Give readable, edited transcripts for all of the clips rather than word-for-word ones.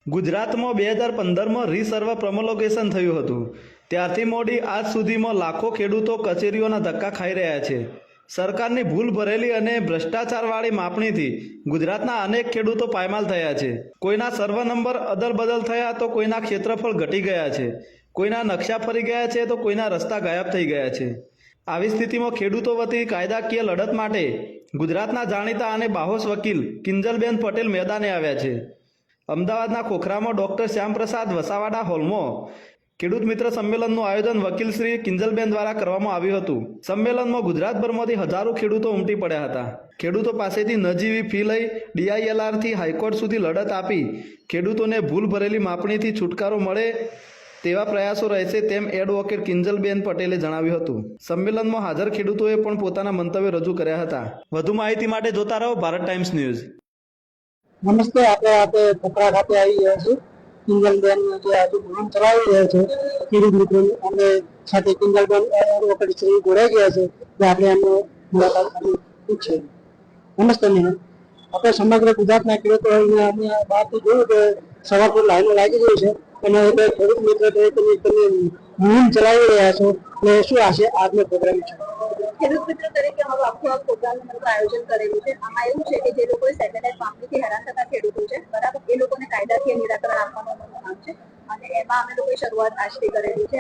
ગુજરાતમાં 2015માં રીસર્વે પ્રમોલોગેશન થયું હતું. ત્યારથી મોડી આજ સુધીમાં લાખો ખેડૂતો કચેરીઓના ધક્કા ખાઈ રહ્યા છે. સરકારની ભૂલ ભરેલી અને ભ્રષ્ટાચારવાળી માપણીથી ગુજરાતના અનેક ખેડૂતો પાયમાલ થયા છે. કોઈના સર્વે નંબર અદલ-બદલ થયા તો કોઈના ક્ષેત્રફળ ઘટી ગયા છે, કોઈના નકશા ફરી ગયા છે તો કોઈના રસ્તા ગાયબ થઈ ગયા છે. આવી સ્થિતિમાં ખેડૂતો વતી કાયદાકીય લડત માટે ગુજરાતના જાણીતા અને બાહોશ વકીલ કિંજલબેન પટેલ મેદાને આવ્યા છે. અમદાવાદના ખોખરામાં ડૉક્ટર શ્યામપ્રસાદ વસાવાડા હોલમાં ખેડૂત મિત્ર સંમેલનનું આયોજન વકીલ શ્રી કિંજલબેન દ્વારા કરવામાં આવ્યું હતું. સંમેલનમાં ગુજરાતભરમાંથી હજારો ખેડૂતો ઉમટી પડ્યા હતા. ખેડૂતો પાસેથી નજીવી ફી લઈ DILRથી હાઈકોર્ટ સુધી લડત આપી ખેડૂતોને ભૂલ ભરેલી માપણીથી છુટકારો મળે તેવા પ્રયાસો રહેશે તેમ એડવોકેટ કિંજલબેન પટેલે જણાવ્યું હતું. સંમેલનમાં હાજર ખેડૂતોએ પણ પોતાના મંતવ્ય રજૂ કર્યા હતા. વધુ માહિતી માટે જોતા રહો ભારત ટાઈમ્સ ન્યૂઝ. નમસ્તે, આપણે ખોખરા ખાતે આવી ગયા છીએ. કિંજલબેન જે આજે મુહિમ ચલાવી રહ્યા છે ખેડૂત મિત્રો, અમે સાથે કિંજલબેન એડવોકેટ શ્રી જોડાઈ ગયા છે, જે આપણે એમનો મુલાકાત પૂછીએ. નમસ્તે મેમ, આપણે સમગ્ર ગુજરાતના ખેડૂતો અમે બહારથી જોયું કે સવાર પર લાઈનો લાગી ગઈ છે અને ખેડૂત મિત્ર તરીકે તમે મુહિમ ચલાવી રહ્યા છો, એટલે શું આશે આજનો પ્રોગ્રામ છે? ખેડૂત મિત્ર તરીકે અમારું આખું આ પ્રોગ્રામનું આયોજન કરેલું છે. આમાં એવું છે કે જે લોકો સેટેલાઇટ માપણીથી હેરાન થતા ખેડૂતો છે, બરાબર, એ લોકોને કાયદાકીય નિરાકરણ આપવાનું અમારું કામ છે અને એમાં અમે લોકોએ શરૂઆત આજથી કરેલી છે.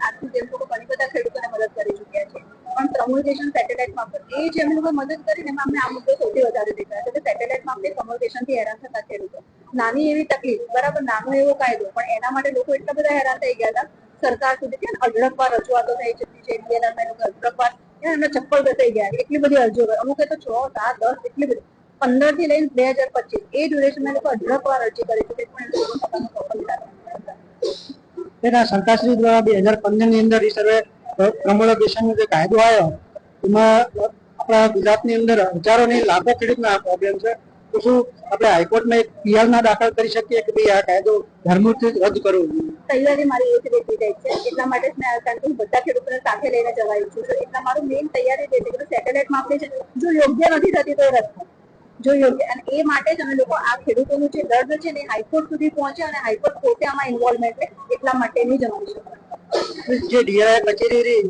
આજથી તેમ લોકો ઘણી બધા ખેડૂતોને મદદ કરી ચૂક્યા છે, પણ પ્રમોલ્ગેશન સેટેલાઇટ માપન એ જે અમે લોકો મદદ કરીને એમાં અમને આ મુદ્દો સૌથી વધારે દેખાય છે કે સેટેલાઇટ માપણી પ્રમોલ્ગેશનથી હેરાન થતા ખેડૂતો, નાની એવી તકલીફ, બરાબર, નાનો એવો કાયદો, પણ એના માટે લોકો એટલા બધા હેરાન થઈ ગયા હતા. સરકાર સુધી છે અઢળકવાર રજૂઆતો થઈ ચૂકી છે. DLRમાં લોકો અઢળકવાર એમને ચપ્પલ ઘસાઈ ગયા, એટલી બધી અરજીઓ, અમુક તો 6, 7, 10 એટલી બધી 15 થી લઈને 2025 એ ડ્યુરેશનમાં લોકો અઢળકવાર અરજી કરી છે, તેના સરકારશ્રી દ્વારા 2015 ની અંદર રીસર્વે પ્રમોલગેશનનો જે કાયદો આવ્યો એમાં આપણા ગુજરાતની અંદર હજારો નહીં લાખો ખેડૂતના આ પ્રોબ્લેમ છે. તો શું આપણે હાઈકોર્ટમાં એક PR ના દાખલ કરી શકીએ કે ભાઈ આ કાયદો ધર્મથી રદ કરવો? તૈયારી મારી એ જ રહેતી જાય છે. એટલા માટે જ મેં કારણ કે હું બધા ખેડૂતોને સાથે લઈને જવાયું છું, એટલા મારું મેઇન તૈયારી રહે છે કે સેટેલાઇટ માપણી છે, જો યોગ્ય નથી થતી તો એ રદ થાય, જો યોગ્ય, અને એ માટે જ અમે લોકો આ ખેડૂતોનું જે દર્દ છે ને હાઈકોર્ટ સુધી પહોંચે અને હાઈકોર્ટ પોતે આમાં ઇન્વોલ્વમેન્ટ લે, એટલા માટેની જ અમારી છે. જે DLR કચેરી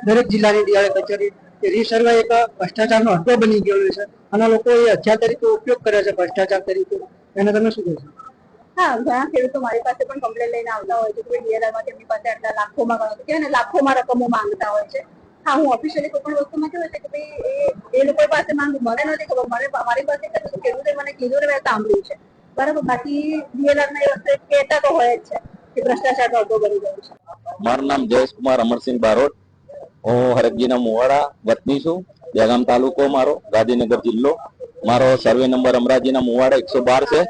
દરેક જિલ્લાની DLR કચેરી રીસર્વે એક ભ્રષ્ટાચારનો અડ્ડો બની ગયો છે અને લોકો એ હથિયાર તરીકે ઉપયોગ કરે છે ભ્રષ્ટાચાર તરીકે, એને તમે શું કહેશો? હા, ઘણા ખેડૂતો મારી પાસે પણ કમ્પ્લેન લઈને આવતા હોય છે કે DLRમાં તેમની પાસે આટલા લાખોમાં ગણો કે લાખોમાં રકમો માંગતા હોય છે. હા, હું ઓફિશિયલી કોઈ પણ વસ્તુમાં કેવું છે કે ભાઈ એ લોકો પાસે માંગ મને નથી ખબર, મારી પાસે ખેડૂતે મને કીધું ને મેં સાંભળ્યું છે, બરાબર. બાકી DLRમાં એ વસ્તુ કહેતા તો હોય જ છે કે ભ્રષ્ટાચારનો અડ્ડો બની ગયો છે. મારું નામ જયેશકુમાર અમરસિંહ બારોટ, હું હરકજીના મુવાડા વતની છું. દહેગામ તાલુકો મારો, ગાંધીનગર જિલ્લો. મારો સર્વે નંબર અમરાજીના મુવાડા 112 છે.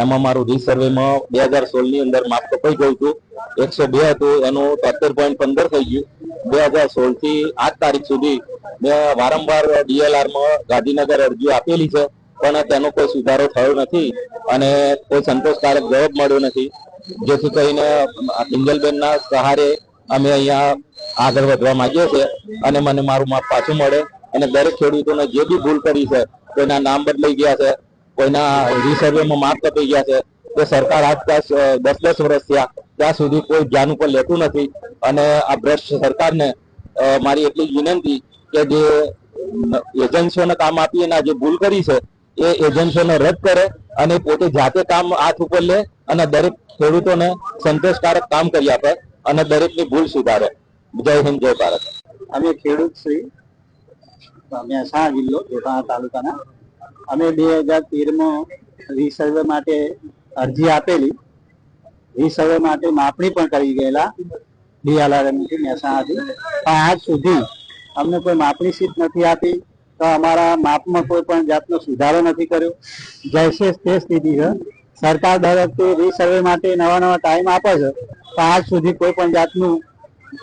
એમાં મારું રીસર્વેમાં 2016 ની અંદર માપ કપાઈ ગયું હતું. 102 હતું, એનું 73.15 થઈ ગયું. 2016 થી આજ તારીખ સુધી મેં વારંવાર DLRમાં ગાંધીનગર અરજી આપેલી છે, પણ તેનો કોઈ સુધારો થયો નથી અને કોઈ સંતોષકારક જવાબ મળ્યો નથી. જેથી કરીને કિંજલબેનના સહારે અમે અહીંયા આગળ વધવા માંગીએ છીએ અને મને મારું માપ પાછું મળે અને દરેક ખેડૂતોને જે બી ભૂલ કરી છે, કોઈના નામ બદલાઈ ગયા છે, કોઈના રીસર્વેમાં માપ કપાઈ ગયા છે, તો સરકાર આજકાલ 10 વર્ષ થયા ત્યાં સુધી કોઈ ધ્યાન ઉપર લેતું નથી. અને આ ભ્રષ્ટ સરકારને મારી એટલી વિનંતી કે જે એજન્સીઓને કામ આપીને જે ભૂલ કરી છે એ એજન્સીઓને રદ કરે અને પોતે જાતે કામ હાથ ઉપર લે અને દરેક ખેડૂતોને સંતોષકારક કામ કરી આપે અને દરેકની ભૂલ સુધારે. જય હિન્દ, જય ભારત. અમે ખેડૂત શ્રી મહેસાણા જિલ્લો જોટાણા તાલુકાના, અમે 2013માં રીસર્વે માટે અરજી આપેલી, રીસર્વે માટે માપણી પણ કરી ગયેલા DLRથી મહેસાણાથી, પણ આજ સુધી અમને કોઈ માપણી સીટ નથી આપી, તો અમારા માપમાં કોઈ પણ જાતનો સુધારો નથી કર્યો. જૈસે તે સ્થિતિ છે. સરકાર તરફથી રીસર્વે માટે નવા ટાઈમ આપે છે, પણ આજ સુધી કોઈ પણ જાતનું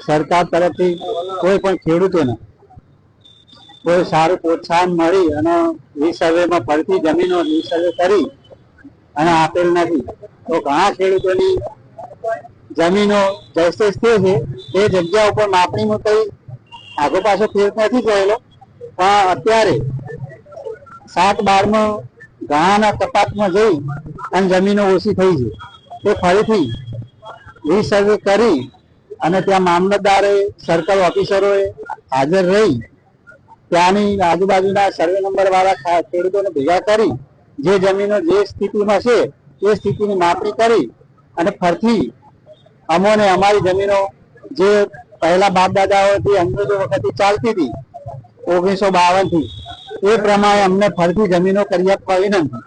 સરકાર તરફથી કોઈ પણ ખેડૂતોને કોઈ સારું પ્રોત્સાહન મળી અને રીસર્વેમાં ફરતી જમીનો રીસર્વે કરી અને આપેલ નથી. તો ઘણા ખેડૂતોની જમીનો જૈસે છે એ જગ્યા ઉપર માપણીમાં કઈ આગો પાછો ફેર નથી થયેલો, પણ અત્યારે 7/12માં ઘાના કપાતમાં જઈ અને જમીનો ઓછી થઈ છે તે ફરીથી રીસર્વે કરી અને ત્યાં મામલતદારે સર્કલ ઓફિસરોએ હાજર રહી ત્યાંની આજુબાજુના સર્વે નંબર વાળા ખેડૂતોને ભેગા કરી જે જમીનો જે સ્થિતિમાં છે એ સ્થિતિની માપણી કરી અને ફરીથી અમોને અમારી જમીનો જે પહેલા બાપ દાદાઓથી અંગ્રેજો વખતથી ચાલતી હતી 1952 થી એ પ્રમાણે અમને ફરીથી જમીનો કરી આપવા વિનંતી.